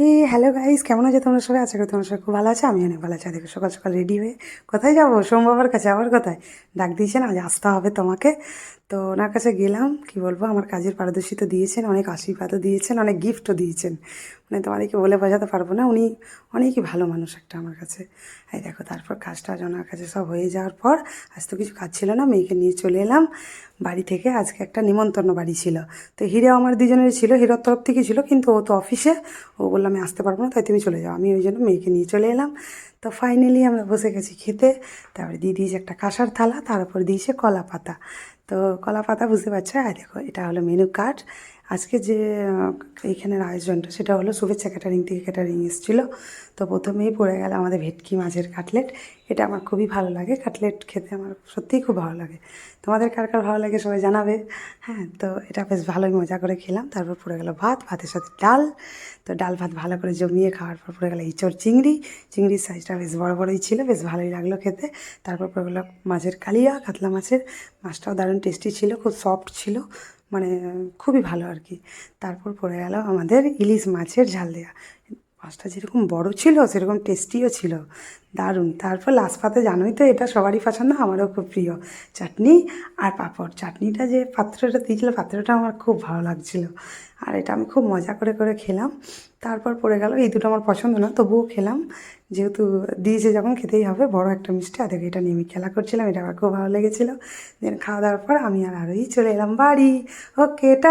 Hello guys, কেমন আছো তোমরা সবাই? আশা করি তোমরা সবাই খুব ভালো আছে। আমি অনেক ভালো আছি। দেখো সকাল সকাল রেডি হয়ে কোথায় যাবো? সোম বাবার কাছে। আবার কোথায়? ডাক দিয়েছেন, আজ আসতে হবে তোমাকে। তো ওনার কাছে গেলাম। কি বলবো, আমার কাজের পারদর্শিতা দিয়েছেন, অনেক আশীর্বাদও দিয়েছেন, অনেক গিফটও দিয়েছেন। মানে তোমাদেরকে বলে বোঝাতে পারবো না। উনি অনেকই ভালো মানুষ একটা আমার কাছে। এই দেখো, তারপর কাজটা ওনার কাছে সব হয়ে যাওয়ার পর, আজ তো কিছু কাজ ছিল না, মেয়েকে নিয়ে চলে এলাম বাড়ি থেকে। আজকে একটা নিমন্ত্রণ বাড়ি ছিল। তো হিরো আমার দুজনের ছিল, হিরোর তরফ থেকে ছিল, কিন্তু ও তো অফিসে। ও বললো আমি আসতে পারবো না, তাই তুমি চলে যাও। আমি ওই জন্য মেয়েকে নিয়ে চলে এলাম। তো ফাইনালি আমরা বসে গেছি খেতে। তারপরে দিয়ে দিয়েছে একটা কাঁসার থালা, তার উপর দিয়েছে কলা পাতা। তো কলা পাতা বুঝতে পারছো, আর দেখো এটা হলো মেনু কার্ড। আজকে যে এইখানের আয়োজনটা, সেটা হলো শুভেচ্ছা ক্যাটারিং থেকে ক্যাটারিং এসেছিলো। তো প্রথমেই পড়ে গেল আমাদের ভেটকি মাছের কাটলেট। এটা আমার খুবই ভালো লাগে, কাটলেট খেতে আমার সত্যিই খুব ভালো লাগে। তোমাদের কার কার ভালো লাগে সবাই জানাবে। হ্যাঁ, তো এটা বেশ ভালোই মজা করে খেলাম। তারপর পড়ে গেল ভাত, ভাতের সাথে ডাল। তো ডাল ভাত ভালো করে জমিয়ে খাওয়ার পর পড়ে গেল ইঁচড় চিংড়ি। চিংড়ির সাইজটা বেশ বড় বড়ই ছিল, বেশ ভালোই লাগলো খেতে। তারপর পড়ে গেলো মাছের কালিয়া, কাতলা মাছের। মাছটাও দারুণ টেস্টি ছিল, খুব সফট ছিল, মানে খুবই ভালো আর কি। তারপর পড়ে গেল আমাদের ইলিশ মাছের ঝাল দেওয়া। মাছটা যেরকম বড় ছিল সেরকম টেস্টিও ছিল, দারুণ। তারপর লাস্ট পাতে জানোই তো, এটা সবারই পছন্দ, আমারও খুব প্রিয়, চাটনি আর পাঁপড়। চাটনিটা যে পাত্রটা দিয়েছিল, পাত্রটা আমার খুব ভালো লাগছিল। আর এটা আমি খুব মজা করে করে খেলাম। তারপর পড়ে গেল, এই দুটো আমার পছন্দ না, তবুও খেলাম, যেহেতু দিয়েছে যখন খেতেই হবে। বড় একটা মিষ্টি, আর দেখো এটা নিয়ে আমি খেলা করছিলাম, এটা আমার খুব ভালো লেগেছিলো। দেন খাওয়া দাওয়ার পর আমি আর আরোই চলে এলাম বাড়ি। ওকে, টা।